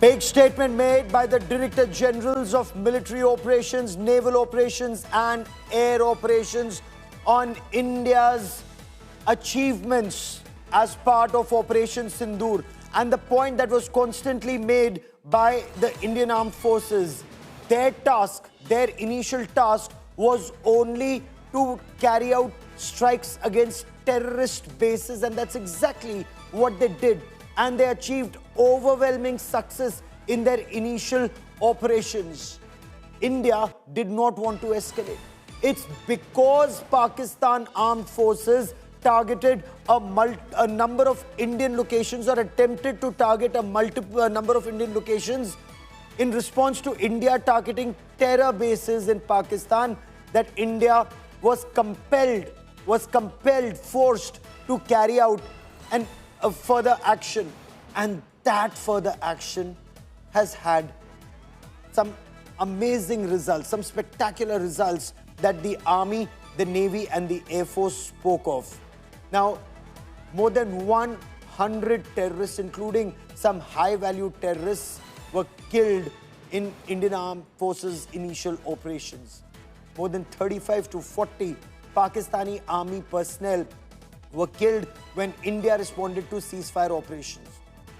Big statement made by the Director Generals of Military Operations, Naval Operations and Air Operations on India's achievements as part of Operation Sindoor. And the point that was constantly made by the Indian Armed Forces, their task, their initial task was only to carry out strikes against terrorist bases, and that's exactly what they did. And they achieved overwhelming success in their initial operations. India did not want to escalate. It's because Pakistan Armed Forces targeted a number of Indian locations, or attempted to target a number of Indian locations in response to India targeting terror bases in Pakistan, that India was compelled, forced to carry out a further action. And that further action has had some amazing results, some spectacular results that the Army, the Navy and the Air Force spoke of. Now, more than 100 terrorists, including some high-value terrorists, were killed in Indian Armed Forces initial operations. More than 35 to 40 Pakistani Army personnel were killed when India responded to ceasefire operations.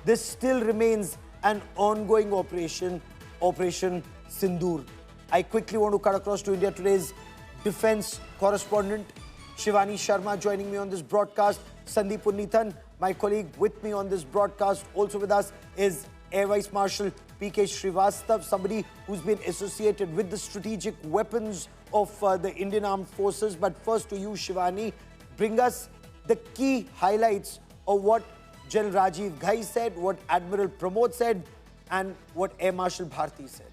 This still remains an ongoing operation, Operation Sindoor. I quickly want to cut across to India Today's defense correspondent, Shivani Sharma, joining me on this broadcast. Sandeep Unnithan, my colleague with me on this broadcast. Also with us is Air Vice Marshal P.K. Srivastav, somebody who's been associated with the strategic weapons of the Indian Armed Forces. But first to you, Shivani, bring us the key highlights of what General Rajiv Ghai said, what Admiral Pramod said, and what Air Marshal Bharti said.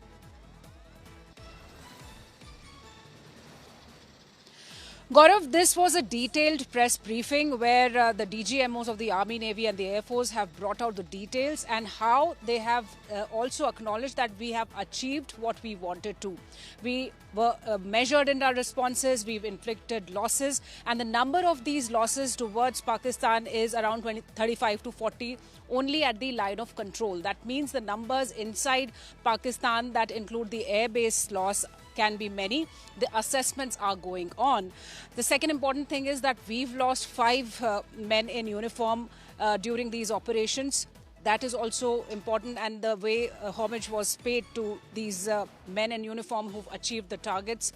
Gaurav, this was a detailed press briefing where the DGMOs of the Army, Navy and the Air Force have brought out the details and how they have also acknowledged that we have achieved what we wanted to. We were measured in our responses, we've inflicted losses, and the number of these losses towards Pakistan is around 35 to 40 only at the line of control. That means the numbers inside Pakistan that include the airbase loss can be many. The assessments are going on. The second important thing is that we've lost 5 men in uniform during these operations. That is also important, and the way homage was paid to these men in uniform who've achieved the targets.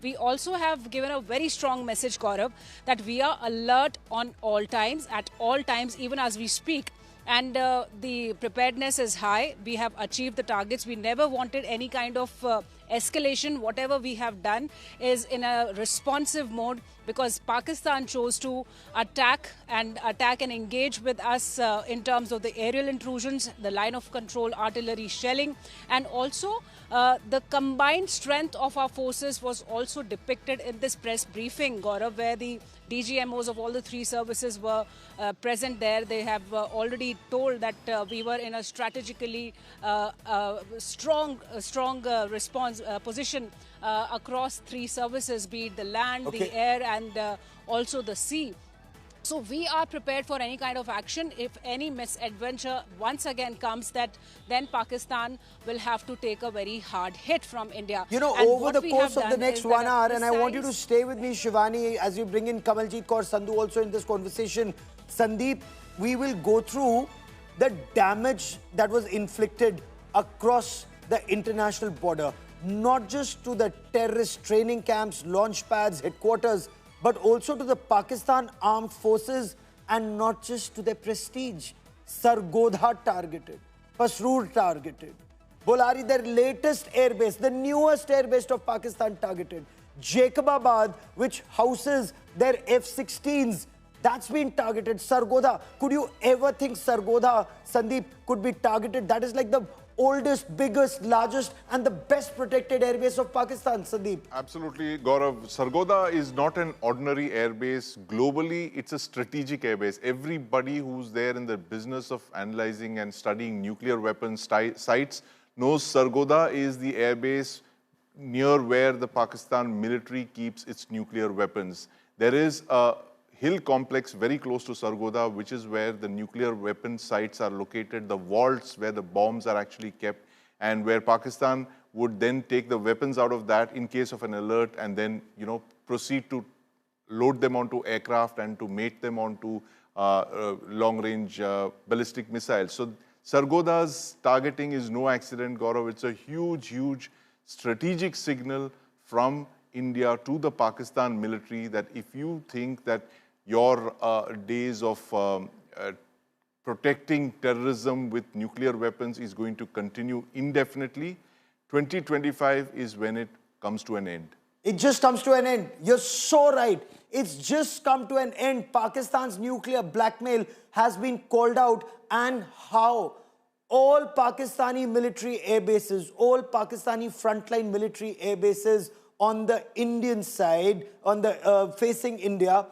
We also have given a very strong message, Gaurav, that we are alert on all times, at all times, even as we speak. And the preparedness is high. We have achieved the targets. We never wanted any kind of escalation. Whatever we have done is in a responsive mode, because Pakistan chose to attack and engage with us in terms of the aerial intrusions, the line of control, artillery shelling, and also the combined strength of our forces was also depicted in this press briefing, Gaurav, where the DGMOs of all the 3 services were present there. They have already told that we were in a strategically strong response position across 3 services, be it the land, the air and also the sea. So we are prepared for any kind of action. If any misadventure once again comes, then Pakistan will have to take a very hard hit from India. You know, and over the course of the next 1 hour, and I want you to stay with me, Shivani, as you bring in Kamaljeet Kaur Sandhu also in this conversation. Sandeep, we will go through the damage that was inflicted across the international border, not just to the terrorist training camps, launch pads, headquarters, but also to the Pakistan Armed Forces, and not just to their prestige. Sargodha targeted, Pasrur targeted, Bolari, their latest airbase, the newest airbase of Pakistan targeted, Jacobabad, which houses their F-16s, that's been targeted. Sargodha, could you ever think Sargodha, Sandeep, could be targeted? That is like the oldest, biggest, largest and the best protected airbase of Pakistan, Sandeep. Absolutely, Gaurav. Sargodha is not an ordinary airbase. Globally, it's a strategic airbase. Everybody who's there in the business of analyzing and studying nuclear weapons sites knows Sargodha is the airbase near where the Pakistan military keeps its nuclear weapons. There is a hill complex very close to Sargodha, which is where the nuclear weapon sites are located, the vaults where the bombs are actually kept, and where Pakistan would then take the weapons out of that in case of an alert and then, proceed to load them onto aircraft and to mate them onto long-range ballistic missiles. So Sargodha's targeting is no accident, Gaurav. It's a huge, huge strategic signal from India to the Pakistan military that if you think that your days of protecting terrorism with nuclear weapons is going to continue indefinitely, 2025 is when it comes to an end. It just comes to an end. You're so right. It's just come to an end. Pakistan's nuclear blackmail has been called out, and how all Pakistani military air bases, all Pakistani frontline military air bases on the Indian side, on the facing India,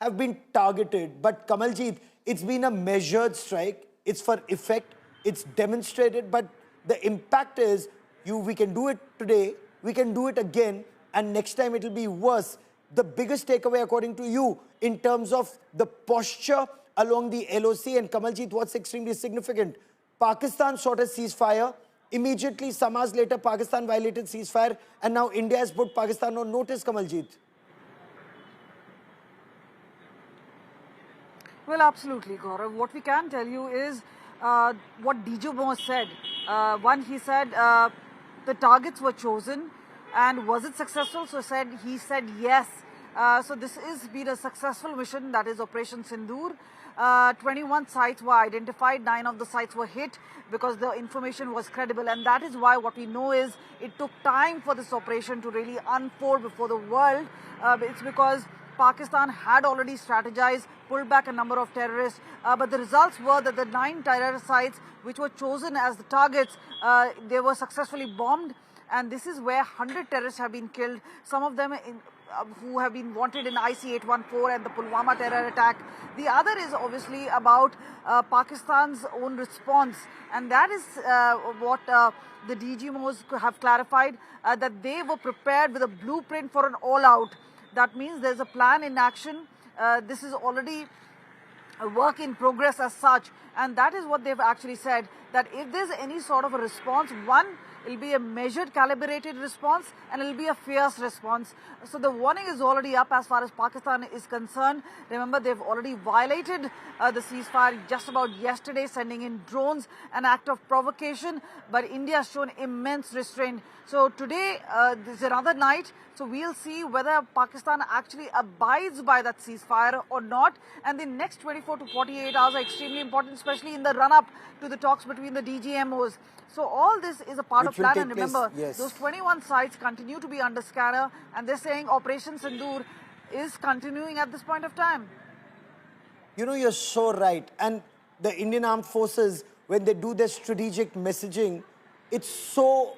have been targeted. But Kamaljeet, it's been a measured strike. It's for effect. It's demonstrated. But the impact is, we can do it today, we can do it again, and next time it will be worse. The biggest takeaway, according to you, in terms of the posture along the LOC, and Kamaljeet, what's extremely significant, Pakistan sought a ceasefire. Immediately, some hours later, Pakistan violated ceasefire, and now India has put Pakistan on notice, Kamaljeet. Well, absolutely, Gaurav. What we can tell you is what DGMO said. One, he said the targets were chosen, and was it successful? So he said yes. So this has been a successful mission, that is Operation Sindoor. 21 sites were identified, 9 of the sites were hit because the information was credible, and that is why what we know is it took time for this operation to really unfold before the world. It's because Pakistan had already strategized, pulled back a number of terrorists, but the results were that the 9 terror sites which were chosen as the targets, they were successfully bombed, and this is where 100 terrorists have been killed, some of them who have been wanted in IC-814 and the Pulwama terror attack. The other is obviously about Pakistan's own response, and that is what the DGMOs have clarified, that they were prepared with a blueprint for an all-out. That means there's a plan in action. This is already a work in progress as such, and that is what they've actually said, that if there's any sort of a response, one, it'll be a measured, calibrated response, and it'll be a fierce response. So the warning is already up as far as Pakistan is concerned. Remember, they've already violated the ceasefire just about yesterday, sending in drones, an act of provocation, but India has shown immense restraint. So today, there's another night, so we'll see whether Pakistan actually abides by that ceasefire or not. And the next 24 to 48 hours are extremely important, especially in the run-up to the talks between the DGMOs. So all this is a part of plan, and remember, those 21 sites continue to be under scanner, and they're saying Operation Sindoor is continuing at this point of time. You know, you're so right. And the Indian Armed Forces, when they do their strategic messaging, it's so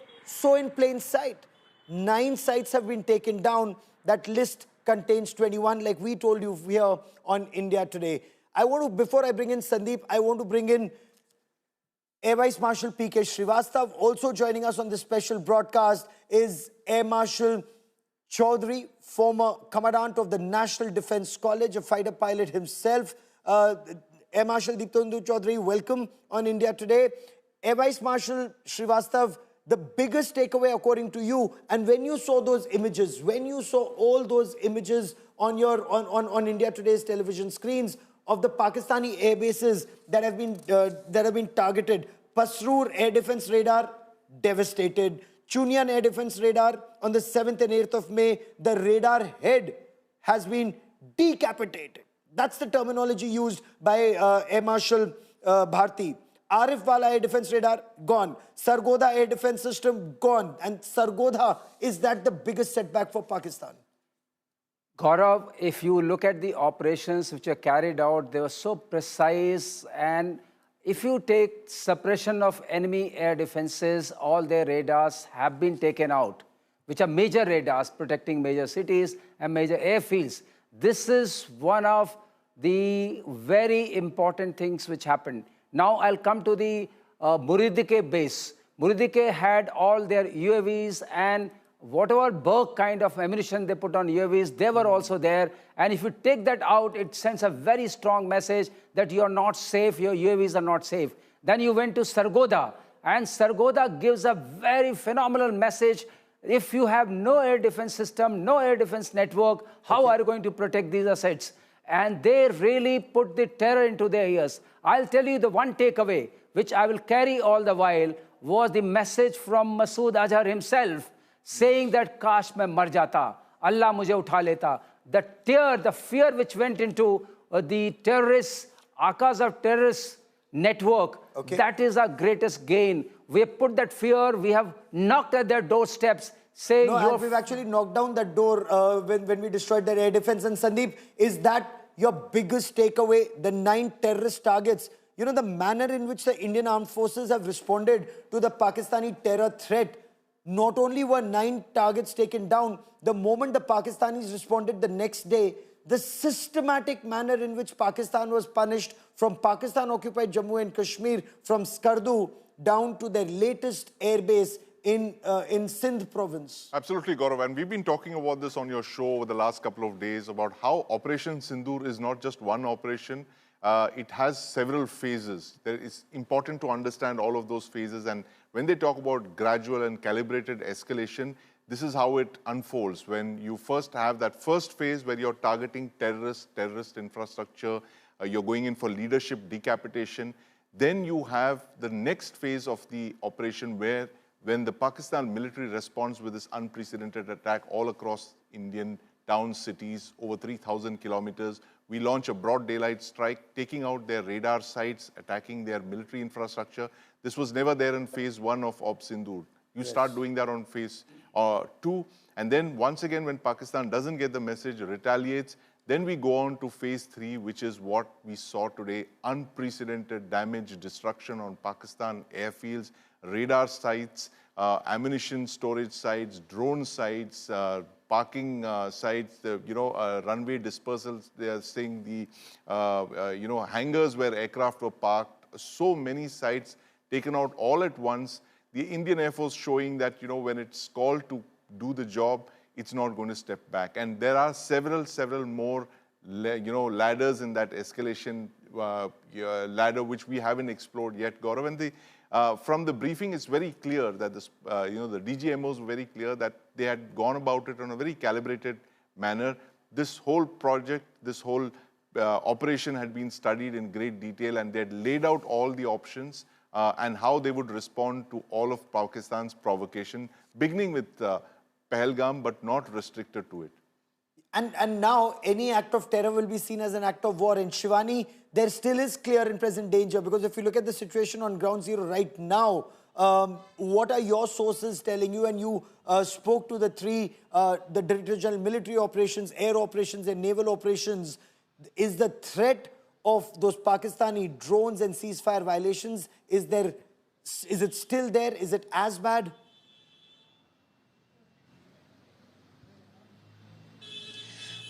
in plain sight. 9 sites have been taken down. That list contains 21, like we told you here on India Today. Before I bring in Sandeep, I want to bring in Air Vice Marshal P.K. Srivastav. Also joining us on this special broadcast is Air Marshal Chaudhary, former Commandant of the National Defence College, a fighter pilot himself. Air Marshal Deeptandu Chaudhary, welcome on India Today. Air Vice Marshal Srivastav, the biggest takeaway according to you, and when you saw those images, when you saw all those images on India Today's television screens of the Pakistani air bases that have been targeted, Pasroor Air Defence Radar, devastated. Chunian Air Defence Radar, on the 7th and 8th of May, the radar head has been decapitated. That's the terminology used by Air Marshal Bharti. Arif Wala Air Defence Radar, gone. Sargodha Air Defence System, gone. And Sargodha, is that the biggest setback for Pakistan? Gaurav, if you look at the operations which are carried out, they were so precise, and if you take suppression of enemy air defenses, all their radars have been taken out, which are major radars protecting major cities and major airfields. This is one of the very important things which happened. Now I'll come to the Muridike base. Muridike had all their UAVs and Whatever Burke kind of ammunition they put on UAVs, they were also there. And if you take that out, it sends a very strong message that you are not safe, your UAVs are not safe. Then you went to Sargodha, and Sargodha gives a very phenomenal message. If you have no air defense system, no air defense network, how are you going to protect these assets? And they really put the terror into their ears. I'll tell you the one takeaway, which I will carry all the while, was the message from Masood Azhar himself, saying that Kash mein mar jata, Allah mujhe utha leta. The tear, the fear which went into the terrorists, Akas of terrorist network, that is our greatest gain. We have put that fear, we have knocked at their doorsteps, saying... No, and we've actually knocked down that door when we destroyed their air defense. And Sandeep, is that your biggest takeaway, the 9 terrorist targets? You know, the manner in which the Indian armed forces have responded to the Pakistani terror threat. Not only were 9 targets taken down, the moment the Pakistanis responded the next day, the systematic manner in which Pakistan was punished, from Pakistan-occupied Jammu and Kashmir, from Skardu down to their latest airbase in Sindh province. Absolutely, Gaurav. And we've been talking about this on your show over the last couple of days, about how Operation Sindoor is not just one operation. It has several phases. It's important to understand all of those phases. And when they talk about gradual and calibrated escalation, this is how it unfolds. When you first have that first phase where you're targeting terrorist infrastructure, you're going in for leadership decapitation. Then you have the next phase of the operation where, when the Pakistan military responds with this unprecedented attack all across Indian towns, cities, over 3,000 kilometers, we launch a broad daylight strike, taking out their radar sites, attacking their military infrastructure. This was never there in phase 1 of Op Sindoor. You start doing that on phase 2. And then once again, when Pakistan doesn't get the message, retaliates, then we go on to phase 3, which is what we saw today: unprecedented damage, destruction on Pakistan airfields, radar sites, ammunition storage sites, drone sites, parking sites, runway dispersals. They are saying the, hangars where aircraft were parked. So many sites taken out all at once. The Indian Air Force showing that, when it's called to do the job, it's not going to step back. And there are several more, ladders in that escalation ladder, which we haven't explored yet, Gaurav. And from the briefing, it's very clear that this, the DGMOs were very clear that they had gone about it in a very calibrated manner. This whole project, this whole operation had been studied in great detail, and they had laid out all the options and how they would respond to all of Pakistan's provocation, beginning with Pahalgam, but not restricted to it. And now any act of terror will be seen as an act of war. And Shivani, there still is clear and present danger, because if you look at the situation on ground zero right now, what are your sources telling you? And you spoke to the the Director General Military Operations, Air Operations and Naval Operations. Is the threat of those Pakistani drones and ceasefire violations, is it still there? Is it as bad?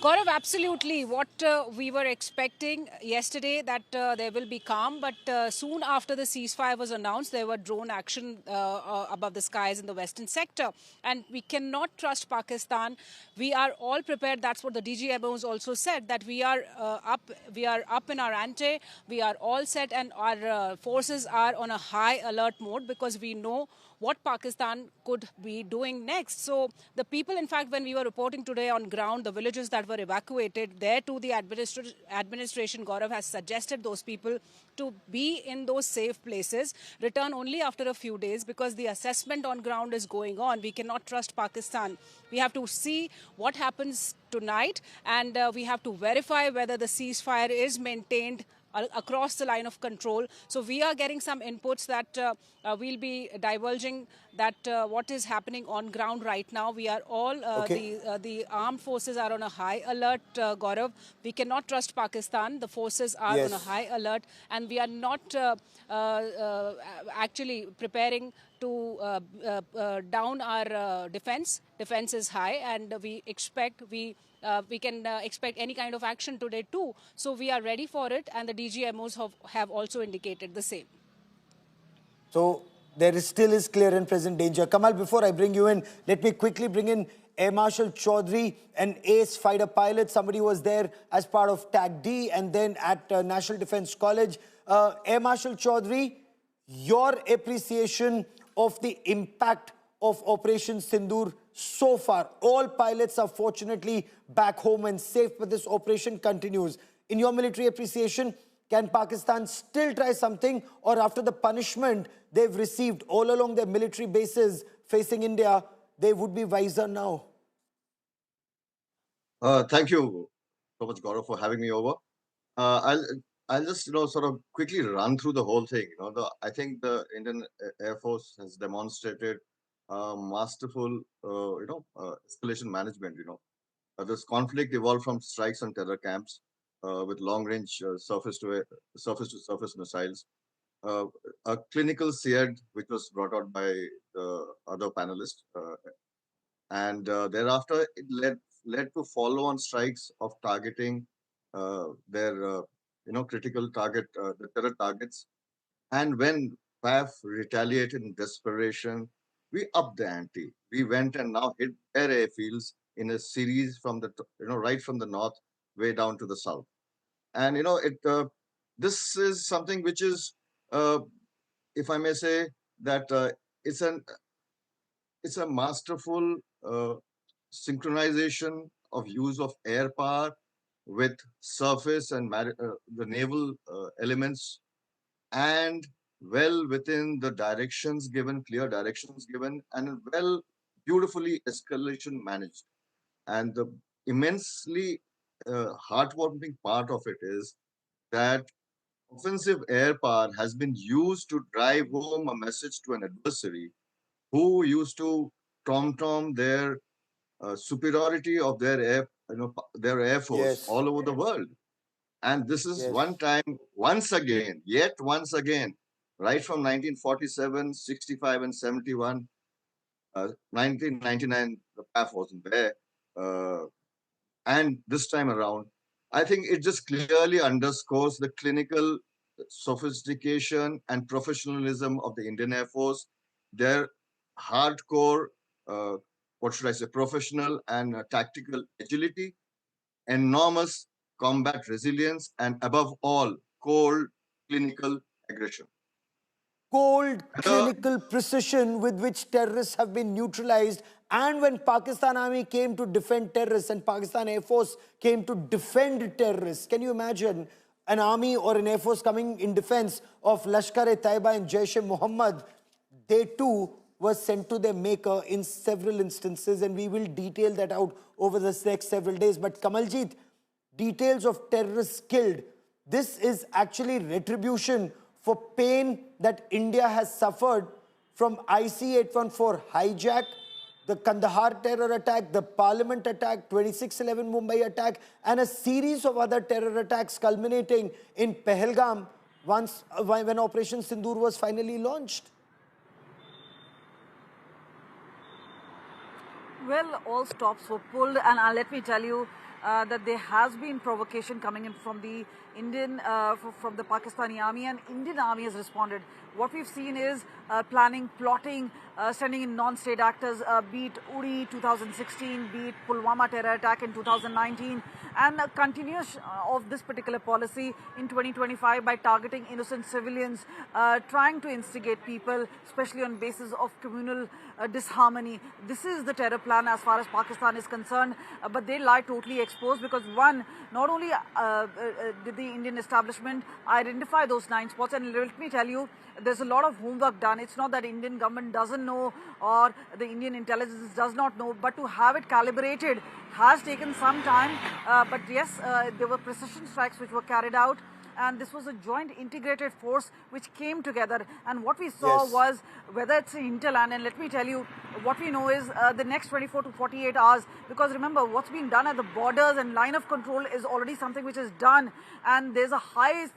Gaurav, absolutely. What we were expecting yesterday, that there will be calm, but soon after the ceasefire was announced, there were drone action above the skies in the western sector. And we cannot trust Pakistan. We are all prepared. That's what the DGMOs also said, that we are up in our ante. We are all set, and our forces are on a high alert mode, because we know what Pakistan could be doing next. So the people, in fact, when we were reporting today on ground, the villages that were evacuated, there too the administration, Gaurav, has suggested those people to be in those safe places, return only after a few days, because the assessment on ground is going on. We cannot trust Pakistan. We have to see what happens tonight, and we have to verify whether the ceasefire is maintained across the line of control. So we are getting some inputs that we'll be divulging that what is happening on ground right now. We are all, the armed forces are on a high alert, Gaurav. We cannot trust Pakistan. The forces are on a high alert, and we are not actually preparing to down our defense. Defense is high, and we can expect any kind of action today too. So we are ready for it, and the DGMOs have also indicated the same. So There is still is clear and present danger. Kamal, before I bring you in, let me quickly bring in Air Marshal Chaudhry, an ace fighter pilot, somebody who was there as part of TAG D and then at National Defence College. Air Marshal Chaudhry, your appreciation of the impact of Operation Sindoor so far. All pilots are fortunately back home and safe, but this operation continues. In your military appreciation, can Pakistan still try something, or after the punishment they've received all along their military bases facing India, they would be wiser now? Thank you so much, Gaurav, for having me over. I'll just sort of quickly run through the whole thing. I think the Indian Air Force has demonstrated masterful escalation management. This conflict evolved from strikes on terror camps with long-range surface-to-surface missiles. A clinical SEAD, which was brought out by the other panelists, and thereafter it led to follow-on strikes of targeting their critical target, the terror targets. And when PAF retaliated in desperation, we upped the ante. We went and now hit their airfields in a series from the right from the north way down to the south. And this is something which is, if I may say, that it's a masterful synchronization of use of air power with surface and the naval elements, and well within the directions given, clear directions given, and well, beautifully escalation managed. And the immensely heartwarming part of it is that offensive air power has been used to drive home a message to an adversary who used to tom-tom their superiority of their air force Yes. all over the world. And this is Yes. one time, once again, right from 1947, 65, and 71, 1999, the PAF wasn't there. And this time around, I think it just clearly underscores the clinical sophistication and professionalism of the Indian Air Force, their hardcore, what should I say, professional and tactical agility, enormous combat resilience, and above all, cold clinical aggression. Cold, The clinical precision with which terrorists have been neutralized. And when Pakistan Army came to defend terrorists and Pakistan Air Force came to defend terrorists, can you imagine an army or an Air Force coming in defense of Lashkar-e-Taiba and Jaish-e-Mohammed? They too were sent to their maker in several instances, and we will detail that out over the next several days. But Kamaljeet, details of terrorists killed, this is actually retribution for pain that India has suffered from IC-814 hijack, the Kandahar terror attack, the Parliament attack, 26/11 Mumbai attack, and a series of other terror attacks culminating in Pahalgam when Operation Sindoor was finally launched. Well, all stops were pulled, and let me tell you that there has been provocation coming in from the from the Pakistani army, and Indian army has responded. What we've seen is planning, plotting, sending in non-state actors, be it Uri 2016, be it Pulwama terror attack in 2019, and continuous of this particular policy in 2025 by targeting innocent civilians, trying to instigate people, especially on basis of communal disharmony. This is the terror plan as far as Pakistan is concerned, but they lie totally exposed because one, not only did the Indian establishment identify those 9 spots, and let me tell you, there's a lot of homework done. It's not that Indian government doesn't know or the Indian intelligence does not know, but to have it calibrated has taken some time. But yes, there were precision strikes which were carried out, and this was a joint integrated force which came together. And what we saw was, whether it's hinterland, and let me tell you, what we know is the next 24 to 48 hours, because remember, what's being done at the borders and line of control is already something which is done, and there's a high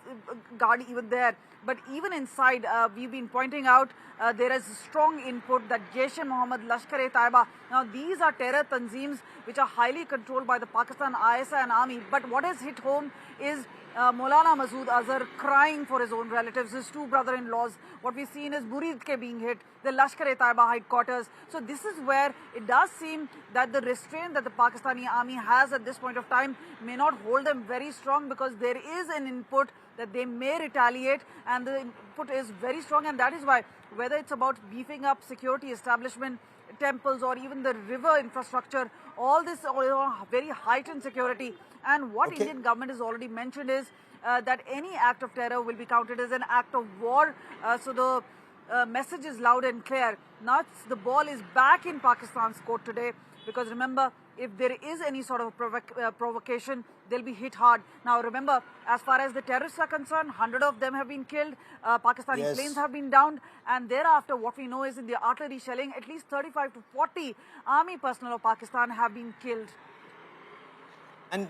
guard even there. But even inside, we've been pointing out there is strong input that Jaish-e-Mohammed, Lashkar-e-Taiba, now these are terror tanzeems which are highly controlled by the Pakistan ISI and army. But what has hit home is Maulana Masood Azhar crying for his own relatives, his two brother-in-laws. What we've seen is Buridke being hit, the Lashkar-e-Taiba headquarters. So this is where it does seem that the restraint that the Pakistani army has at this point of time may not hold them very strong, because there is an input that they may retaliate, and the input is very strong, and that is why, whether it's about beefing up security establishment, temples, or even the river infrastructure, all this very heightened security. And what Indian government has already mentioned is that any act of terror will be counted as an act of war. So the message is loud and clear. Now the ball is back in Pakistan's court today, because remember, if there is any sort of provocation, they'll be hit hard. Now remember, as far as the terrorists are concerned, 100 of them have been killed, Pakistani planes have been downed, and thereafter what we know is in the artillery shelling, at least 35 to 40 army personnel of Pakistan have been killed. And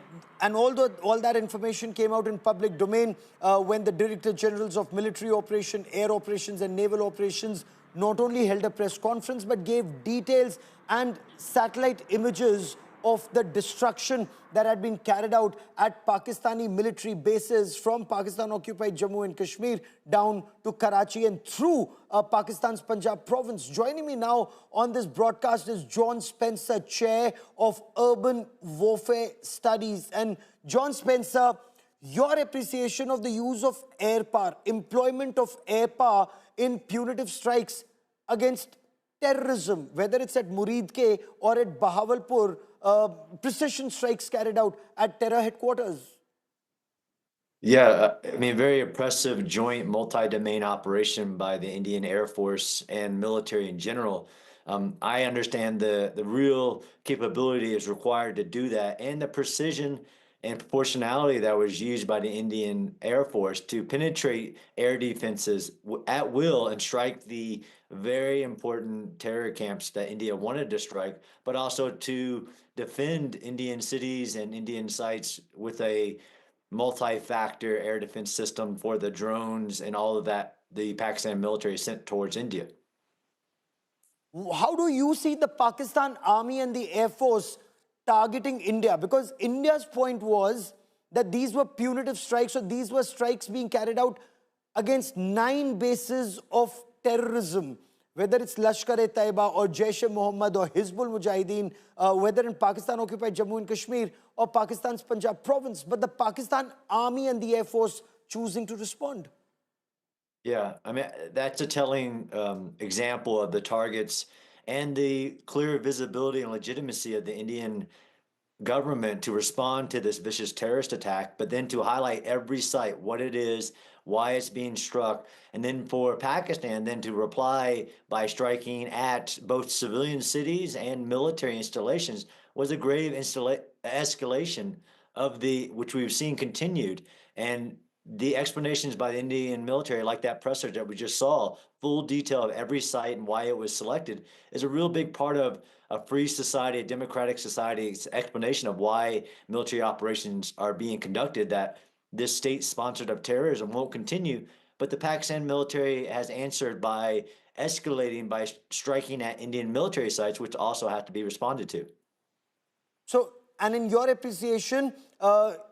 although all that information came out in public domain, when the Director Generals of Military Operation, Air Operations and Naval Operations not only held a press conference but gave details and satellite images of the destruction that had been carried out at Pakistani military bases from Pakistan-occupied Jammu and Kashmir down to Karachi and through Pakistan's Punjab province. Joining me now on this broadcast is John Spencer, Chair of Urban Warfare Studies. And John Spencer, your appreciation of the use of air power, employment of air power in punitive strikes against terrorism, whether it's at Muridke or at Bahawalpur, precision strikes carried out at terror headquarters. Yeah, I mean, very impressive joint multi-domain operation by the Indian Air Force and military in general. I understand the real capability is required to do that, and the precision and proportionality that was used by the Indian Air Force to penetrate air defenses at will and strike the very important terror camps that India wanted to strike, but also to defend Indian cities and Indian sites with a multi-factor air defense system for the drones and all of that the Pakistan military sent towards India. How do you see the Pakistan Army and the Air Force targeting India? Because India's point was that these were punitive strikes, so these were strikes being carried out against 9 bases of terrorism, whether it's Lashkar-e-Taiba or Jaish-e-Mohammed or Hizbul Mujahideen, whether in Pakistan-occupied Jammu and Kashmir or Pakistan's Punjab province, but the Pakistan Army and the Air Force choosing to respond. Yeah, I mean, that's a telling example of the targets and the clear visibility and legitimacy of the Indian government to respond to this vicious terrorist attack, but then to highlight every site, what it is, why it's being struck, and then for Pakistan then to reply by striking at both civilian cities and military installations was a grave escalation of which we've seen continued. And the explanations by the Indian military, like that presser that we just saw, full detail of every site and why it was selected, is a real big part of a free society, a democratic society's explanation of why military operations are being conducted, that this state sponsored of terrorism won't continue. But the Pakistan military has answered by escalating, by striking at Indian military sites, which also have to be responded to. So, and in your appreciation,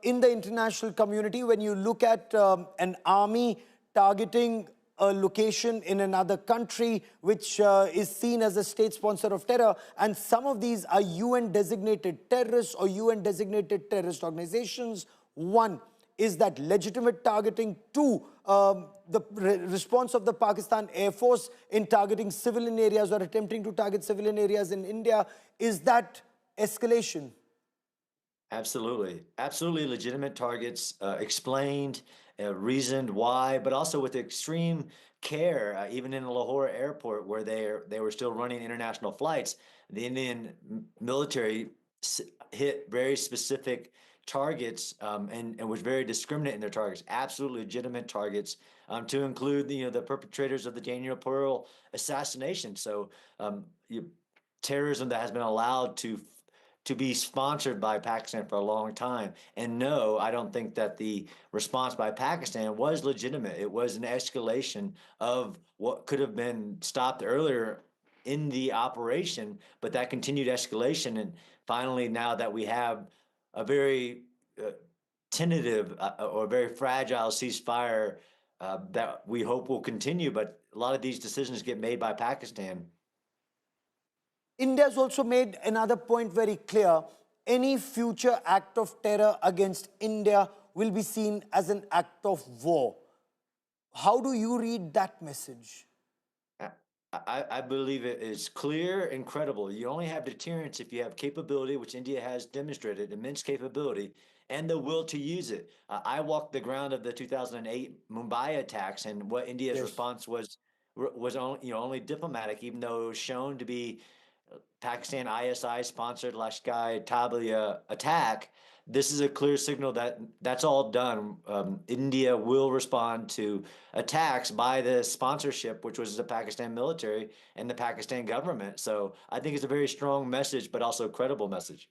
in the international community, when you look at an army targeting a location in another country which is seen as a state sponsor of terror, and some of these are UN-designated terrorists or UN-designated terrorist organizations, one, is that legitimate targeting? Two, the response of the Pakistan Air Force in targeting civilian areas or attempting to target civilian areas in India, is that escalation? Absolutely. Absolutely legitimate targets, explained, reasoned why, but also with extreme care, even in the Lahore airport where they were still running international flights, the Indian military hit very specific targets and was very discriminate in their targets, absolutely legitimate targets, to include the perpetrators of the Daniel Pearl assassination. So terrorism that has been allowed to be sponsored by Pakistan for a long time. And no, I don't think that the response by Pakistan was legitimate. It was an escalation of what could have been stopped earlier in the operation, but that continued escalation. And finally, now that we have a very tentative or very fragile ceasefire that we hope will continue. But a lot of these decisions get made by Pakistan. India has also made another point very clear. Any future act of terror against India will be seen as an act of war. How do you read that message? I believe it is clear and credible. You only have deterrence if you have capability, which India has demonstrated, immense capability, and the will to use it. I walked the ground of the 2008 Mumbai attacks, and what India's Yes. response was only diplomatic, even though it was shown to be Pakistan ISI sponsored Lashkar-e-Taiba attack. This is a clear signal that that's all done. India will respond to attacks by the sponsorship, which was the Pakistan military and the Pakistan government. So I think it's a very strong message, but also a credible message.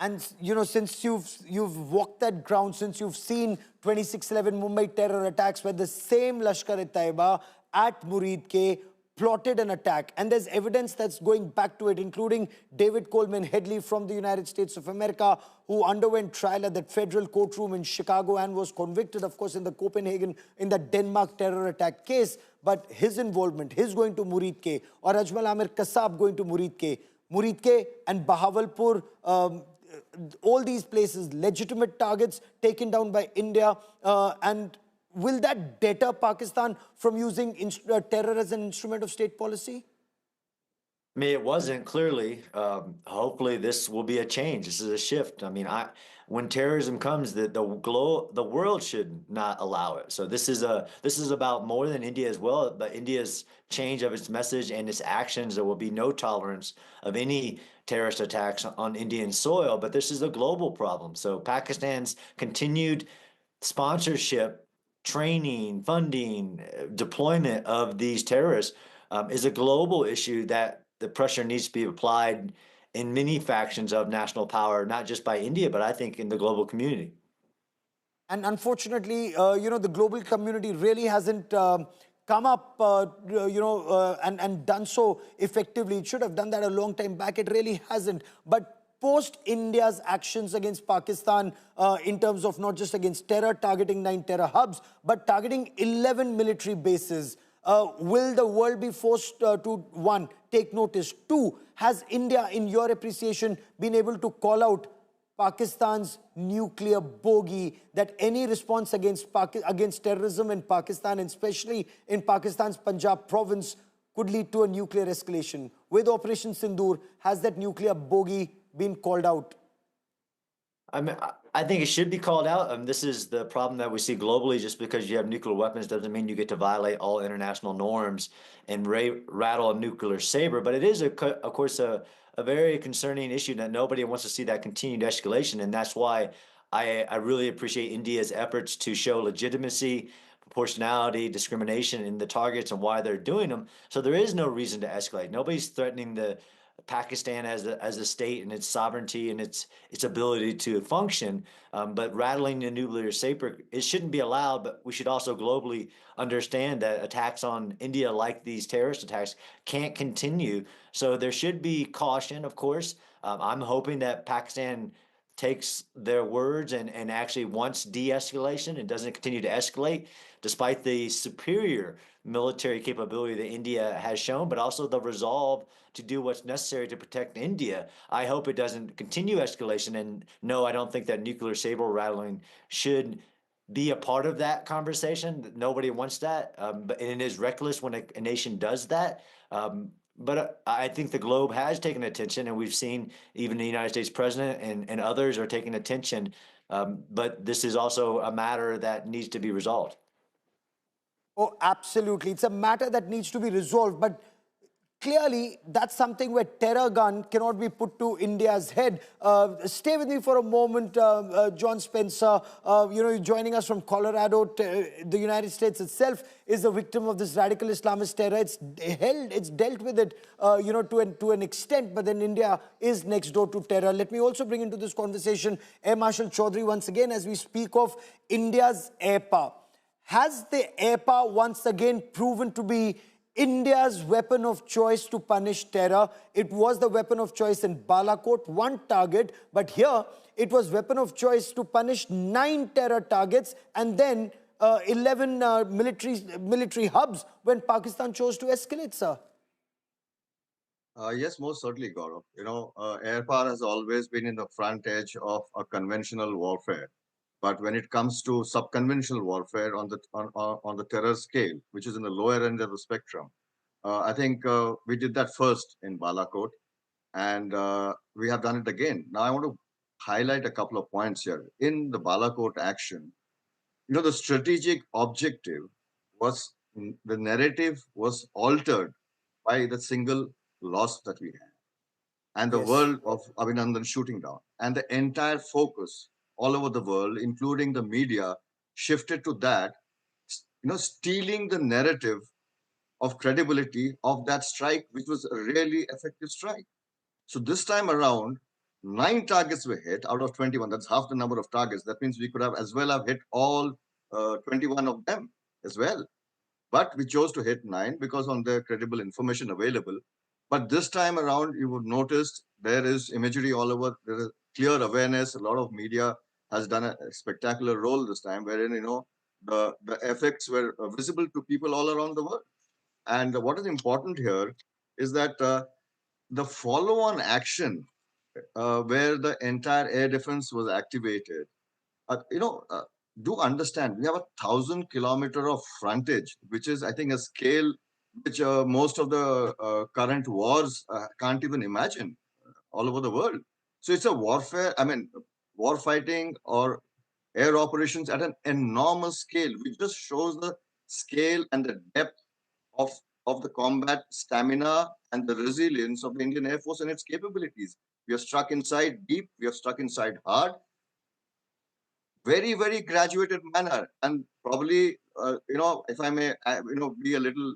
And since you've walked that ground, since you've seen 26/11 Mumbai terror attacks, where the same Lashkar-e-Taiba at Murid plotted an attack, and there's evidence that's going back to it, including David Coleman Headley from the United States of America, who underwent trial at that federal courtroom in Chicago and was convicted, of course, in the in the Denmark terror attack case. But his involvement, his going to Murid or Ajmal Amir Kassab going to Murid and Bahawalpur, all these places, legitimate targets taken down by India, and will that deter Pakistan from using terror as an instrument of state policy? I mean, it wasn't clearly. Hopefully, this will be a change. This is a shift. I mean, when terrorism comes, the world should not allow it. So this is about more than India as well, but India's change of its message and its actions. There will be no tolerance of any terrorist attacks on Indian soil. But this is a global problem. So Pakistan's continued sponsorship, training, funding, deployment of these terrorists is a global issue that the pressure needs to be applied in many factions of national power, not just by India, but I think in the global community. And unfortunately, the global community really hasn't come up, and done so effectively. It should have done that a long time back. It really hasn't. But post India's actions against Pakistan, in terms of not just against terror, targeting 9 terror hubs, but targeting 11 military bases, will the world be forced to, one, take notice? Two, has India, in your appreciation, been able to call out Pakistan's nuclear bogey, that any response against terrorism in Pakistan, and especially in Pakistan's Punjab province, could lead to a nuclear escalation? With Operation Sindoor, has that nuclear bogey been called out? I mean, I think it should be called out. This is the problem that we see globally. Just because you have nuclear weapons doesn't mean you get to violate all international norms and rattle a nuclear saber. But it is, of course, a very concerning issue that nobody wants to see that continued escalation. And that's why I really appreciate India's efforts to show legitimacy, proportionality, discrimination in the targets and why they're doing them. So there is no reason to escalate. Nobody's threatening Pakistan as a state and its sovereignty and its ability to function, but rattling the nuclear saber, it shouldn't be allowed. But we should also globally understand that attacks on India, like these terrorist attacks, can't continue. So there should be caution, of course. I'm hoping that Pakistan takes their words and actually wants de-escalation and doesn't continue to escalate, despite the superior military capability that India has shown, but also the resolve to do what's necessary to protect India. I hope it doesn't continue escalation. And no, I don't think that nuclear saber rattling should be a part of that conversation. Nobody wants that, and it is reckless when a nation does that. But I think the globe has taken attention, and we've seen even the United States president and others are taking attention. But this is also a matter that needs to be resolved. Oh, absolutely. It's a matter that needs to be resolved. But clearly, that's something where terror gun cannot be put to India's head. Stay with me for a moment, John Spencer. You're joining us from Colorado. The United States itself is a victim of this radical Islamist terror. It's dealt with it, to an extent, but then India is next door to terror. Let me also bring into this conversation Air Marshal Chaudhry once again as we speak of India's air power. Has the air power once again proven to be India's weapon of choice to punish terror. It was the weapon of choice in Balakot, one target, but here it was weapon of choice to punish 9 terror targets and then 11 military hubs when Pakistan chose to escalate, sir. Yes, most certainly, Gaurav. Air power has always been in the front edge of a conventional warfare. But when it comes to sub-conventional warfare on the terror scale, which is in the lower end of the spectrum, I think we did that first in Balakot, and we have done it again. Now, I want to highlight a couple of points here. In the Balakot action, the strategic objective was the narrative was altered by the single loss that we had and the Yes. world of Abhinandan shooting down. And the entire focus all over the world, including the media, shifted to that, stealing the narrative of credibility of that strike, which was a really effective strike. So this time around, 9 targets were hit out of 21. That's half the number of targets. That means we could have as well have hit all 21 of them as well. But we chose to hit 9 because on the credible information available. But this time around, you would notice there is imagery all over. There is clear awareness. A lot of media has done a spectacular role this time, wherein the effects were visible to people all around the world. And what is important here is that the follow-on action where the entire air defense was activated, do understand we have 1,000 kilometer of frontage, which is, I think, a scale which most of the current wars can't even imagine all over the world. So it's a warfare, war fighting or air operations at an enormous scale, which just shows the scale and the depth of, of the combat stamina and the resilience of the Indian Air Force and its capabilities. We are struck inside deep, we are struck inside hard, very, very graduated manner. And probably, if I may, be a little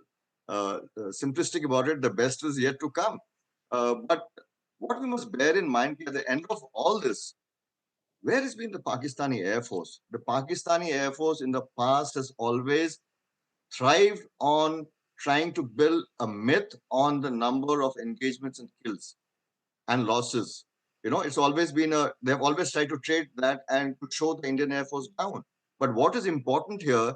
simplistic about it, the best is yet to come. But what we must bear in mind at the end of all this, where has been the Pakistani Air Force? The Pakistani Air Force in the past has always thrived on trying to build a myth on the number of engagements and kills and losses. It's always been they've always tried to trade that and to show the Indian Air Force down. But what is important here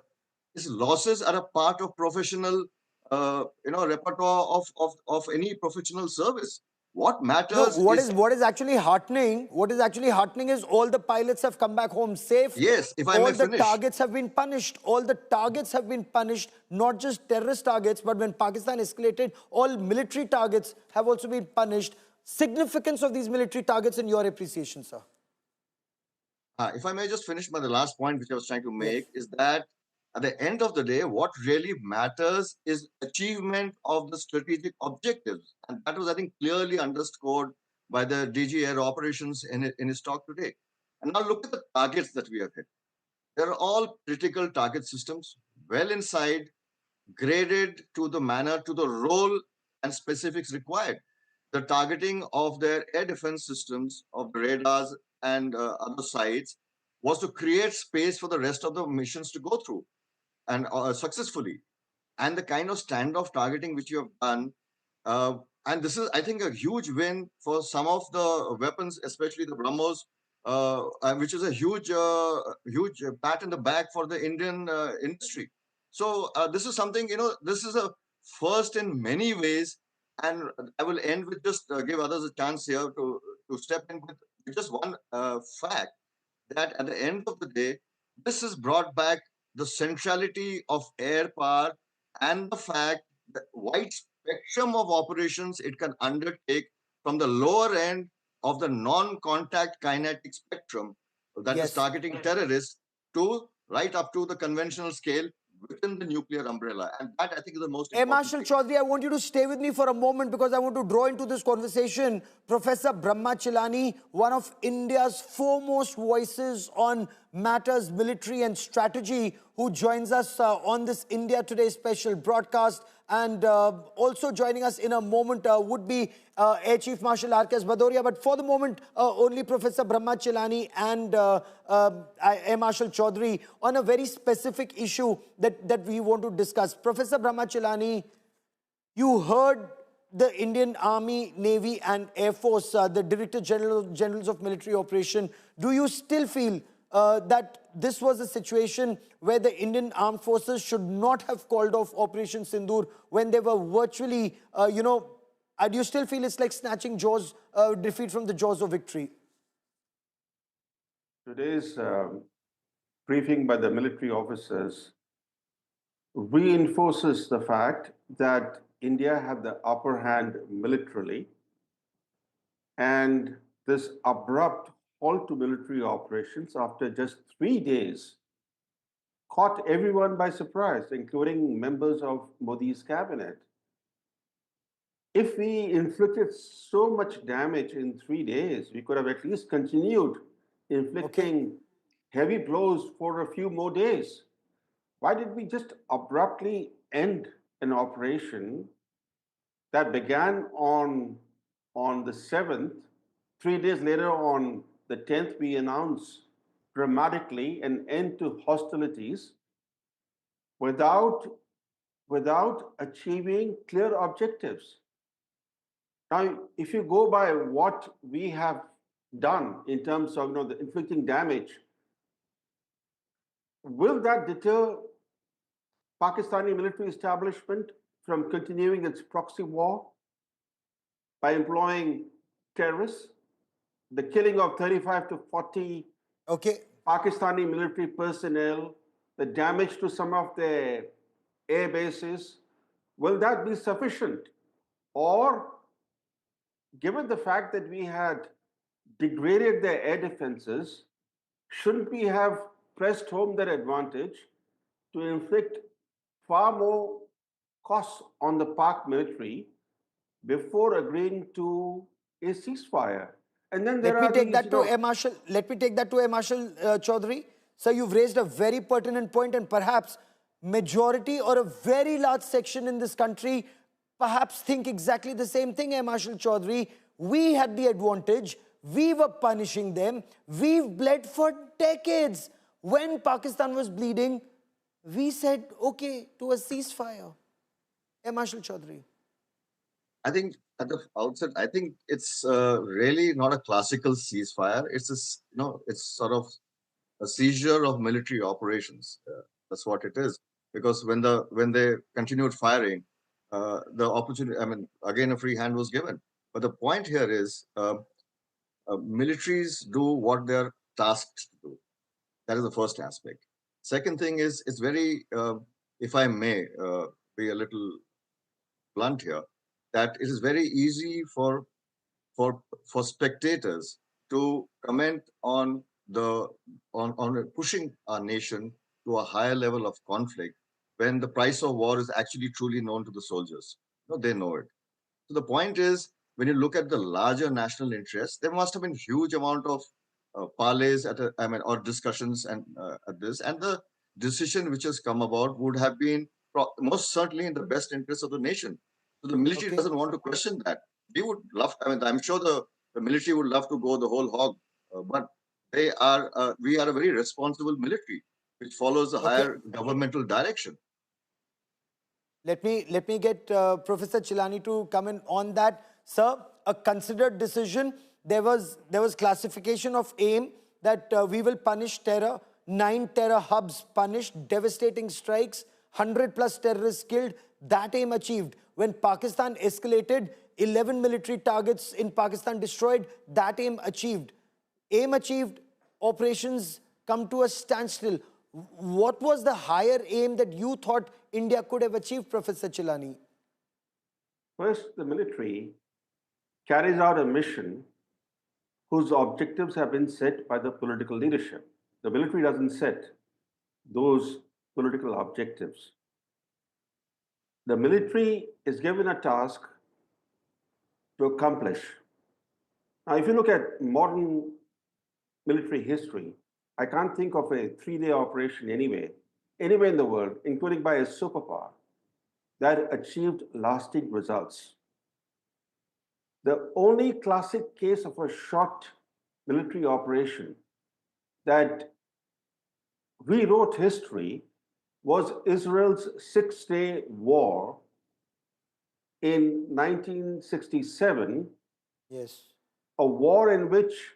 is losses are a part of professional, repertoire of any professional service. What No, matters what is actually heartening? What is actually heartening is all the pilots have come back home safe. Yes, if I all may the finish. targets have been punished. All the targets have been punished, not just terrorist targets, but when Pakistan escalated, all military targets have also been punished. Significance of these military targets in your appreciation, sir? If I may just finish by the last point which I was trying to make, Yes. is that at the end of the day, what really matters is achievement of the strategic objectives. And that was, I think, clearly underscored by the DG Air Operations in his talk today. And now look at the targets that we have hit. They're all critical target systems, well inside, graded to the manner, to the role and specifics required. The targeting of their air defense systems, of the radars and other sites, was to create space for the rest of the missions to go through and successfully. And the kind of standoff targeting which you have done, and this is, I think, a huge win for some of the weapons, especially the BrahMos, which is a huge pat in the back for the Indian industry. So this is something, this is a first in many ways. And I will end with just give others a chance here to step in with just one fact that at the end of the day, this has brought back the centrality of air power and the fact that wide spectrum of operations it can undertake from the lower end of the non-contact kinetic spectrum that is Yes. targeting terrorists to right up to the conventional scale within the nuclear umbrella. And that, I think, is the most Air important Marshal thing. Chaudhary, I want you to stay with me for a moment because I want to draw into this conversation Professor Brahma Chilani, one of India's foremost voices on matters military and strategy, who joins us on this India Today special broadcast. And also joining us in a moment would be Air Chief Marshal R.K.S. Bhadoria. But for the moment, only Professor Brahma Chilani and Air Marshal Chaudhary on a very specific issue that we want to discuss. Professor Brahma Chilani, You heard the Indian Army, Navy, and Air Force, the Generals of Military Operation. Do you still feel that this was a situation where the Indian Armed Forces should not have called off Operation Sindoor when they were virtually, do you still feel it's like snatching defeat from the jaws of victory? Today's briefing by the military officers reinforces the fact that India had the upper hand militarily, and this abrupt halt to military operations after just 3 days caught everyone by surprise, including members of Modi's cabinet. If we inflicted so much damage in 3 days, we could have at least continued inflicting heavy blows for a few more days. Why did we just abruptly end an operation that began on the 7th? 3 days later, on the 10th, we announced dramatically an end to hostilities without achieving clear objectives. Now, if you go by what we have done in terms of the inflicting damage, will that deter Pakistani military establishment from continuing its proxy war by employing terrorists, the killing of 35 to 40 Pakistani military personnel, the damage to some of their air bases? Will that be sufficient? Or, given the fact that we had degraded their air defenses, shouldn't we have pressed home that advantage to inflict far more costs on the Pak military before agreeing to a ceasefire? And then Let me take that to Air Marshal Chaudhary. Sir, you've raised a very pertinent point, and perhaps majority or a very large section in this country perhaps think exactly the same thing, Air Marshal Chaudhary. We had the advantage. We were punishing them. We've bled for decades. When Pakistan was bleeding, we said, okay, to a ceasefire. Air Marshal Chaudhary. I think at the outset, I think it's really not a classical ceasefire. It's it's sort of a seizure of military operations. That's what it is. Because when they continued firing, the opportunity, I mean, again, a free hand was given. But the point here is, militaries do what they're tasked to do. That is the first aspect. Second thing is, it's very, if I may be a little blunt here, that it is very easy for spectators to comment on pushing our nation to a higher level of conflict when the price of war is actually truly known to the soldiers. They know it. So the point is, when you look at the larger national interest, there must have been huge amount of parleys or discussions and at this, and the decision which has come about would have been most certainly in the best interest of the nation. So the military doesn't want to question that. We would love, I'm sure the military would love to go the whole hog, but we are a very responsible military, which follows the higher governmental direction. Let me get Professor Chilani to come in on that. Sir, a considered decision. There was classification of aim that we will punish terror. 9 terror hubs punished, devastating strikes, 100+ terrorists killed. That aim achieved. When Pakistan escalated, 11 military targets in Pakistan destroyed. That aim achieved. Aim achieved, operations come to a standstill. What was the higher aim that you thought India could have achieved, Professor Chilani? First, the military carries out a mission whose objectives have been set by the political leadership. The military doesn't set those political objectives. The military is given a task to accomplish. Now, if you look at modern military history, I can't think of a 3-day operation anywhere in the world, including by a superpower, that achieved lasting results. The only classic case of a short military operation that rewrote history was Israel's 6-day war in 1967, Yes. a war in which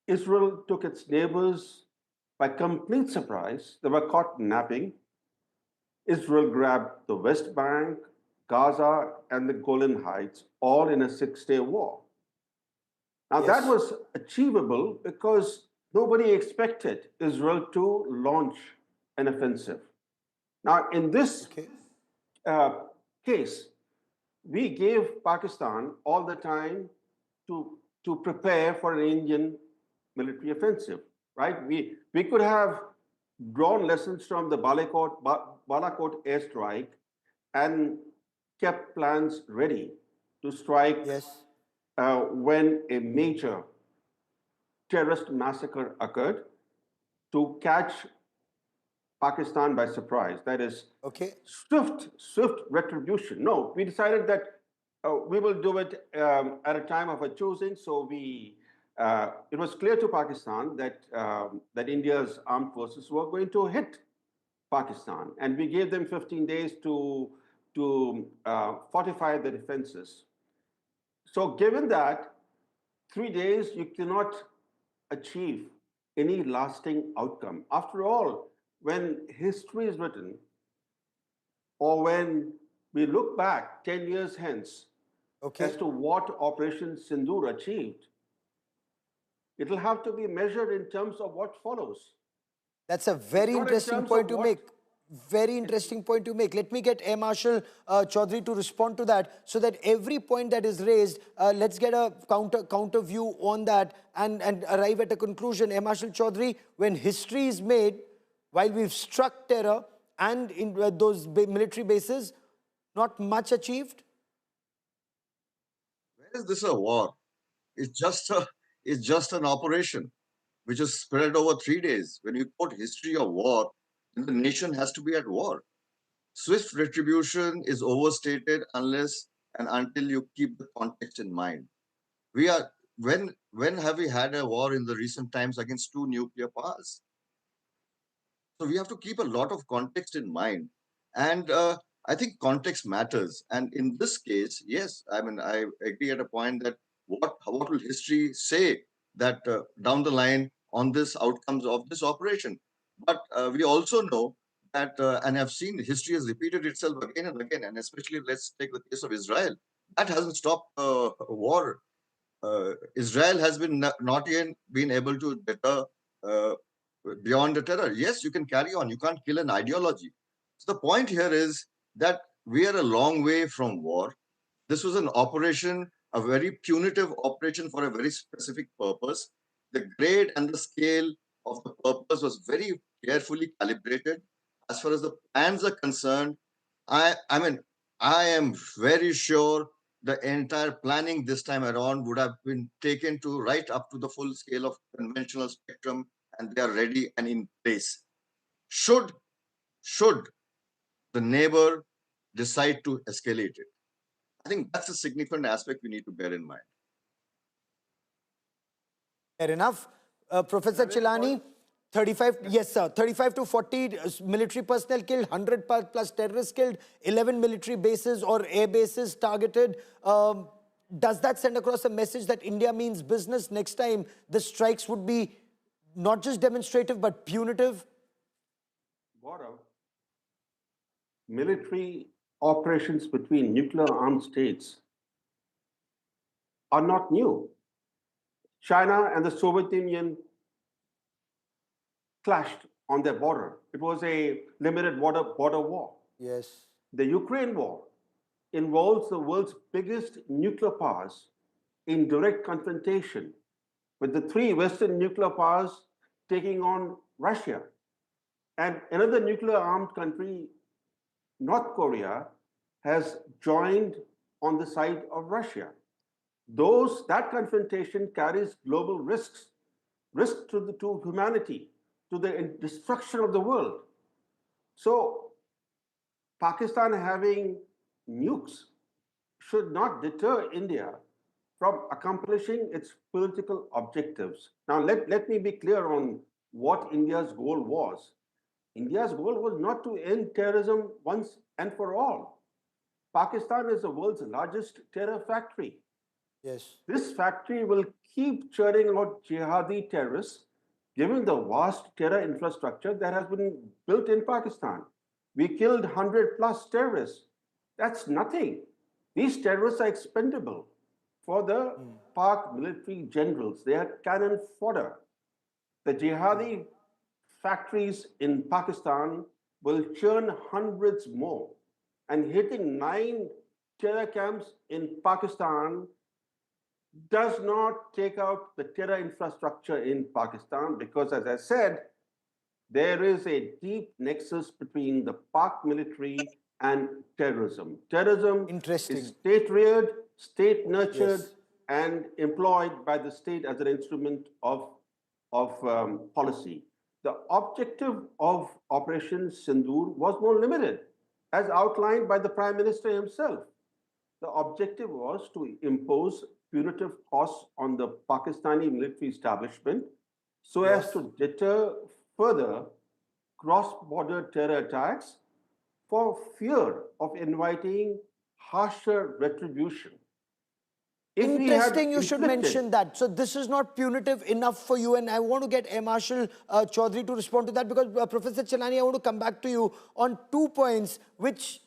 Israel took its neighbors by complete surprise. They were caught napping. Israel grabbed the West Bank, Gaza, and the Golan Heights, all in a 6-day war. Now, that Yes. was achievable because nobody expected Israel to launch an offensive. Now, in this Okay. uh, case, we gave Pakistan all the time to prepare for an Indian military offensive, right? We could have drawn lessons from the Balakot airstrike and kept plans ready to strike Yes. when a major terrorist massacre occurred to catch Pakistan by surprise. That is Okay. swift retribution. No, we decided that we will do it at a time of a choosing. So it was clear to Pakistan that that India's armed forces were going to hit Pakistan, and we gave them 15 days to fortify the defenses. So, given that 3 days, you cannot achieve any lasting outcome. After all, when history is written, or when we look back 10 years hence Okay. as to what Operation Sindoor achieved, it'll have to be measured in terms of what follows. That's a It's very not in interesting terms of point to what. make. Very interesting point to make. Let me get Air Marshal Chaudhary to respond to that, so that every point that is raised, let's get a counter view on that and arrive at a conclusion. Air Marshal Chaudhary, when history is made, while we've struck terror and in those military bases, not much achieved. Where is this a war? It's just it's just an operation which is spread over 3 days. When you quote history of war, then the nation has to be at war. Swift retribution is overstated unless and until you keep the context in mind. We are when have we had a war in the recent times against two nuclear powers? So we have to keep a lot of context in mind, and I think context matters. And in this case, yes, I mean I agree at a point that what will history say that down the line on this outcomes of this operation? But we also know that, and I've seen history has repeated itself again and again, and especially let's take the case of Israel. That hasn't stopped war. Israel has been not yet been able to deter uh, beyond the terror. Yes, you can carry on. You can't kill an ideology. So the point here is that we are a long way from war. This was an operation, a very punitive operation for a very specific purpose. The grade and the scale of the purpose was very carefully calibrated. As far as the plans are concerned, I mean, I am very sure the entire planning this time around would have been taken to right up to the full scale of conventional spectrum, and they are ready and in place. Should should the neighbor decide to escalate it? I think that's a significant aspect we need to bear in mind. Fair enough. Professor Chilani, 35, yes, sir. 35 to 40 military personnel killed, 100 plus terrorists killed, 11 military bases or air bases targeted. Does that send across a message that India means business? Next time, the strikes would be not just demonstrative, but punitive? Gaurav, military operations between nuclear armed states are not new. China and the Soviet Union clashed on their border. It was a limited border war. Yes. The Ukraine war involves the world's biggest nuclear powers in direct confrontation, with the three Western nuclear powers taking on Russia. And another nuclear armed country, North Korea, has joined on the side of Russia. That confrontation carries global risks, risk to humanity, to the destruction of the world. So Pakistan having nukes should not deter India from accomplishing its political objectives. Now, let me be clear on what India's goal was. India's goal was not to end terrorism once and for all. Pakistan is the world's largest terror factory. Yes. This factory will keep churning out jihadi terrorists, given the vast terror infrastructure that has been built in Pakistan. We killed 100 plus terrorists. That's nothing. These terrorists are expendable for the Pak military generals. They are cannon fodder. The jihadi factories in Pakistan will churn hundreds more. And hitting 9 terror camps in Pakistan does not take out the terror infrastructure in Pakistan because, as I said, there is a deep nexus between the Pak military and terrorism. Terrorism is Interesting. state reared, state nurtured, Yes. and employed by the state as an instrument of policy. The objective of Operation Sindoor was more limited, as outlined by the Prime Minister himself. The objective was to impose punitive costs on the Pakistani military establishment so as Yes. to deter further cross border terror attacks for fear of inviting harsher retribution. If we had Interesting you should inflicted, mention that. So this is not punitive enough for you, and I want to get Air Marshal Chaudhary to respond to that because Professor Chelani, I want to come back to you on 2 points which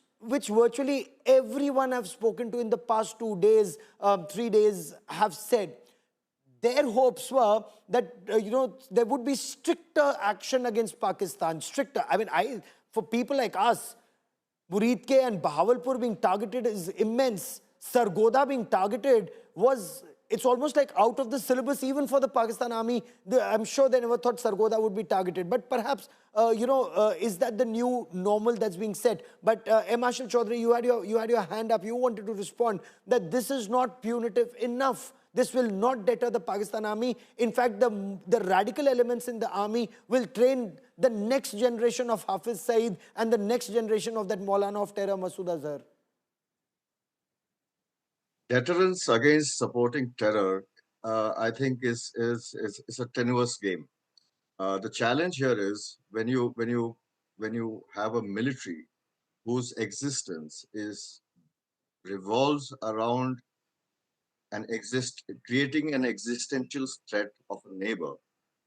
virtually everyone I've spoken to in the past 2 days, 3 days have said. Their hopes were that, there would be stricter action against Pakistan, stricter. I mean, for people like us, Muridke and Bahawalpur being targeted is immense. Sargodha being targeted it's almost like out of the syllabus even for the Pakistan army. I'm sure they never thought Sargodha would be targeted. But perhaps, is that the new normal that's being set? But M. Marshal Chaudhary, you had your hand up. You wanted to respond that this is not punitive enough. This will not deter the Pakistan army. In fact, the radical elements in the army will train the next generation of Hafiz Saeed and the next generation of that Maulana of terror, Masood Azhar. Deterrence against supporting terror, I think, is a tenuous game. The challenge here is when you have a military whose existence is revolves around creating an existential threat of a neighbor,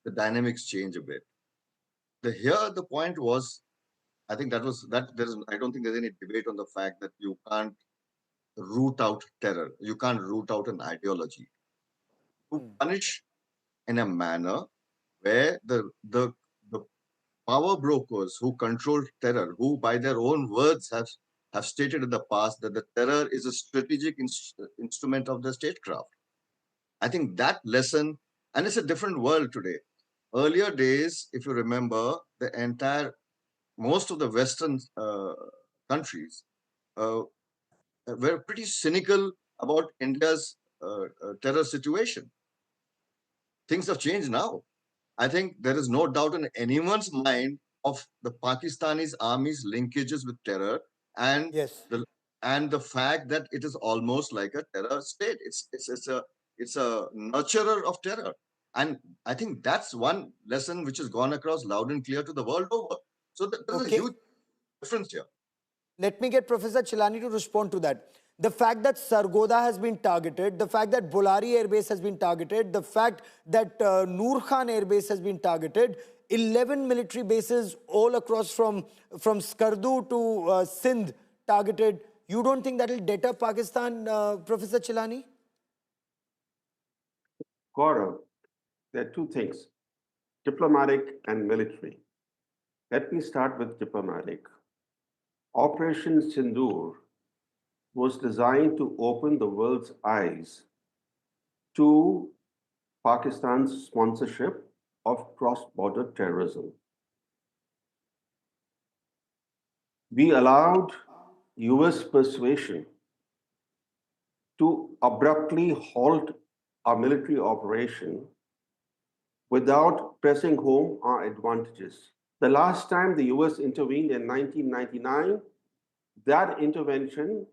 the dynamics change a bit. The point was, I think that was that there is I don't think there's any debate on the fact that you can't root out terror. You can't root out an ideology. To punish in a manner where the power brokers who control terror, who by their own words have stated in the past that the terror is a strategic instrument of the statecraft. I think that lesson, and it's a different world today. Earlier days, if you remember, most of the Western countries uh, were pretty cynical about India's terror situation. Things have changed now. I think there is no doubt in anyone's mind of the Pakistani army's linkages with terror and Yes. the the fact that it is almost like a terror state. It's a nurturer of terror, and I think that's one lesson which has gone across loud and clear to the world over. So there's a Okay. huge difference here. Let me get Professor Chilani to respond to that. The fact that Sargodha has been targeted, the fact that Bolari Air Base has been targeted, the fact that Noor Khan Air Base has been targeted, 11 military bases all across from Skardu to Sindh targeted. You don't think that will deter Pakistan, Professor Chilani? Gaurav, there are two things, diplomatic and military. Let me start with diplomatic. Operation Sindoor was designed to open the world's eyes to Pakistan's sponsorship of cross border terrorism. We allowed US persuasion to abruptly halt our military operation without pressing home our advantages. The last time the US intervened in 1999, that intervention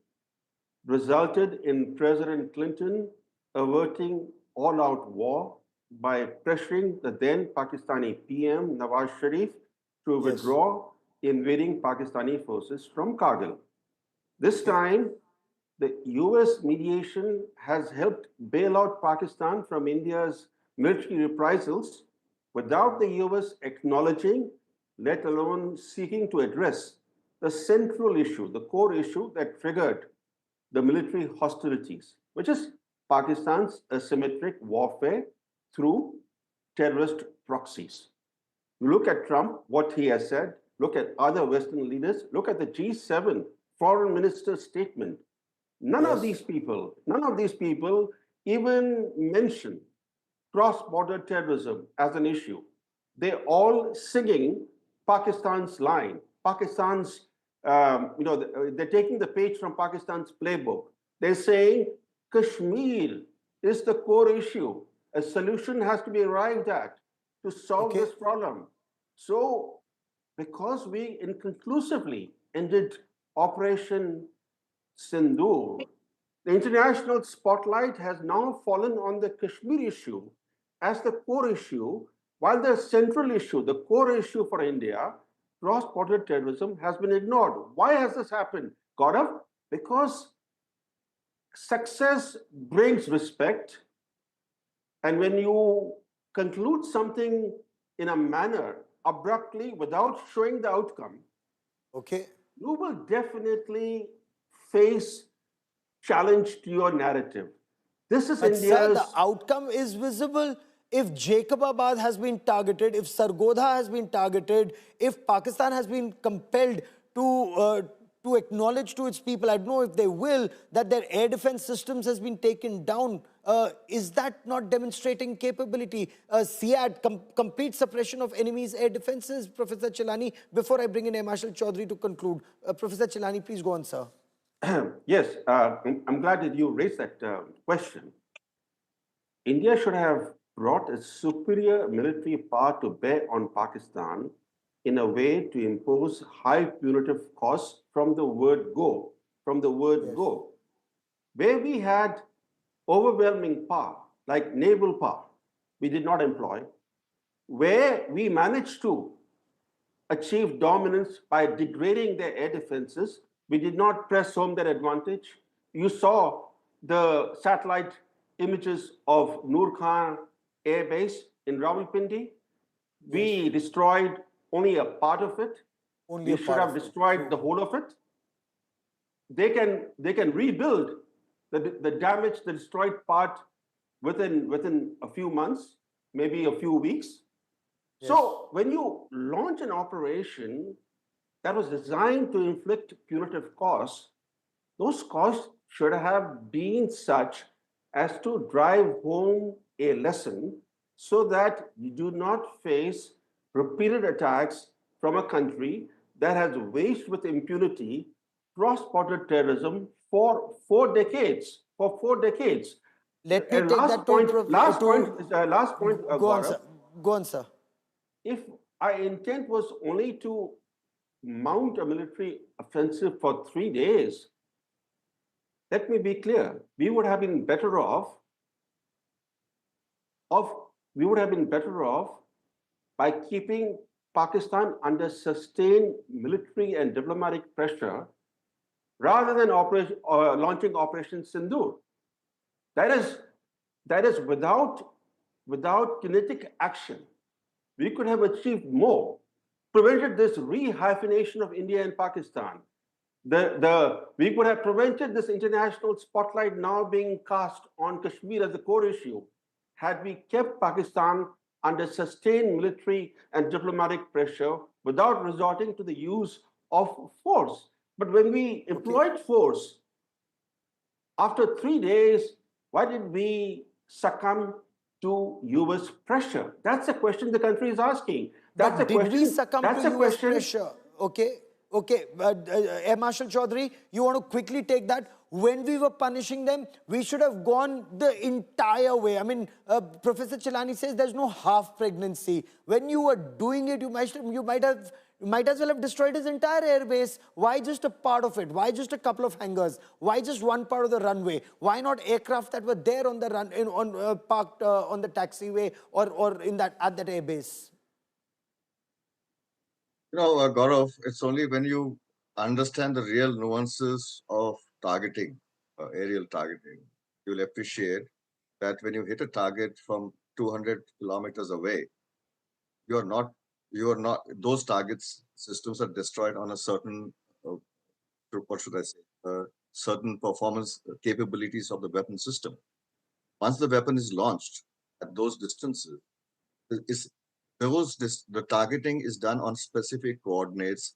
resulted in President Clinton averting all out war by pressuring the then Pakistani PM Nawaz Sharif to Yes. withdraw invading Pakistani forces from Kargil. This time, the US mediation has helped bail out Pakistan from India's military reprisals without the US acknowledging, let alone seeking to address, the central issue, the core issue that triggered the military hostilities, which is Pakistan's asymmetric warfare through terrorist proxies. You look at Trump, what he has said, look at other Western leaders, look at the G7 foreign minister's statement. None of these people even mention cross-border terrorism as an issue. They're all singing Pakistan's line, Pakistan's, they're taking the page from Pakistan's playbook. They're saying Kashmir is the core issue. A solution has to be arrived at to solve this problem. So, because we inconclusively ended Operation Sindoor, the international spotlight has now fallen on the Kashmir issue as the core issue, while the central issue, the core issue for India, cross-border terrorism, has been ignored. Why has this happened, Gaurav? Because success brings respect, and when you conclude something in a manner abruptly without showing the outcome, you will definitely face challenge to your narrative. This is India's... Sir, the outcome is visible. If Jacobabad has been targeted, if Sargodha has been targeted, if Pakistan has been compelled to acknowledge to its people, I don't know if they will, that their air defense systems has been taken down, is that not demonstrating capability? SIAD, complete suppression of enemy's air defenses, Professor Chilani, before I bring in Air Marshal Chaudhary to conclude. Professor Chilani, please go on, sir. Yes, I'm glad that you raised that question. India should have brought a superior military power to bear on Pakistan in a way to impose high punitive costs from the word go, Where we had overwhelming power, like naval power, we did not employ. Where we managed to achieve dominance by degrading their air defenses, we did not press home that advantage. You saw the satellite images of Noor Khan Air Base in Rawalpindi. We destroyed only a part of it. We should have destroyed the whole of it. They can rebuild the damaged, the destroyed part within a few months, maybe a few weeks. So when you launch an operation that was designed to inflict punitive costs, those costs should have been such as to drive home a lesson so that you do not face repeated attacks from a country that has waged with impunity cross-border terrorism for 4 decades. Let me take that to... Last point, Go on, sir. Go on, sir. If our intent was only to mount a military offensive for 3 days, let me be clear, we would have been better off by keeping Pakistan under sustained military and diplomatic pressure rather than launching Operation Sindoor. That is without kinetic action. We could have achieved more, prevented this rehyphenation of India and Pakistan. We could have prevented this international spotlight now being cast on Kashmir as the core issue had we kept Pakistan under sustained military and diplomatic pressure without resorting to the use of force. But when we employed force, after 3 days, why did we succumb to US pressure? That's a question the country is asking. Did we succumb to US pressure? Okay. Air Marshal Chaudhary, you want to quickly take that? When we were punishing them, we should have gone the entire way. I mean, Professor Chilani says there's no half pregnancy. When you were doing it, you might as well have destroyed his entire airbase. Why just a part of it? Why just a couple of hangars? Why just one part of the runway? Why not aircraft that were there on the parked on the taxiway or at that airbase? Gaurav, it's only when you understand the real nuances of targeting, aerial targeting, you'll appreciate that when you hit a target from 200 kilometers away, you are not, those targets systems are destroyed on a certain, uh, what should I say, certain performance capabilities of the weapon system. Once the weapon is launched at those distances, is the targeting is done on specific coordinates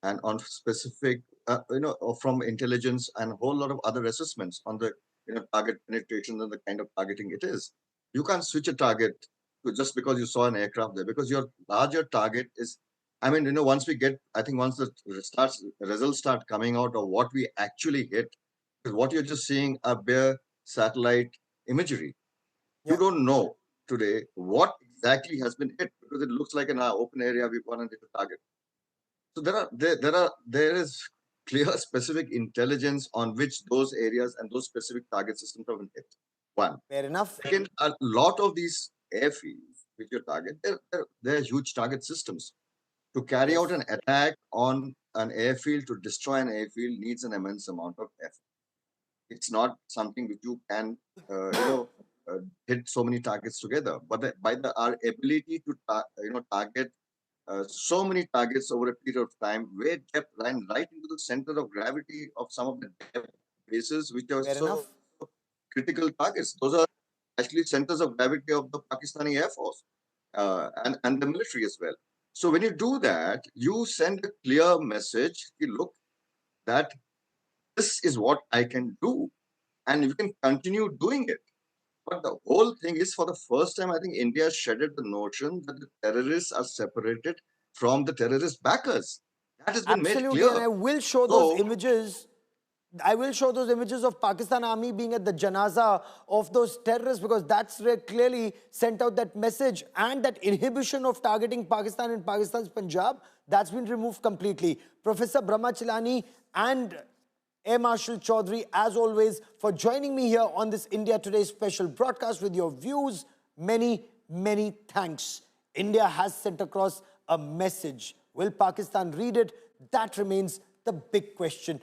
and on specific from intelligence and a whole lot of other assessments on the target penetration and the kind of targeting it is. You can't switch a target just because you saw an aircraft there, because your larger target is, I mean, once we get, I think once the results start coming out of what we actually hit, what you're just seeing are bare satellite imagery. You don't know today what exactly has been hit, because it looks like in our open area we've gone and hit a target. So there is clear specific intelligence on which those areas and those specific target systems have been hit. One. Fair enough. Second, a lot of these airfields which you target, they're huge target systems. To carry out an attack on an airfield, to destroy an airfield, needs an immense amount of effort. It's not something which you can, hit so many targets together. But our ability to target so many targets over a period of time, where depth line right into the center of gravity of some of the depth bases, which are so critical targets. Those are actually centers of gravity of the Pakistani Air Force and the military as well. So when you do that, you send a clear message. You look that this is what I can do, and you can continue doing it. But the whole thing is, for the first time, I think India shredded the notion that the terrorists are separated from the terrorist backers. That has been made Absolutely, and clear. I will show those images. I will show those images of Pakistan Army being at the janaza of those terrorists, because that's where clearly sent out that message, and that inhibition of targeting Pakistan and Pakistan's Punjab, that's been removed completely. Professor Brahmachalani and Air Marshal Chaudhary, as always, for joining me here on this India Today special broadcast with your views. Many, many thanks. India has sent across a message. Will Pakistan read it? That remains the big question.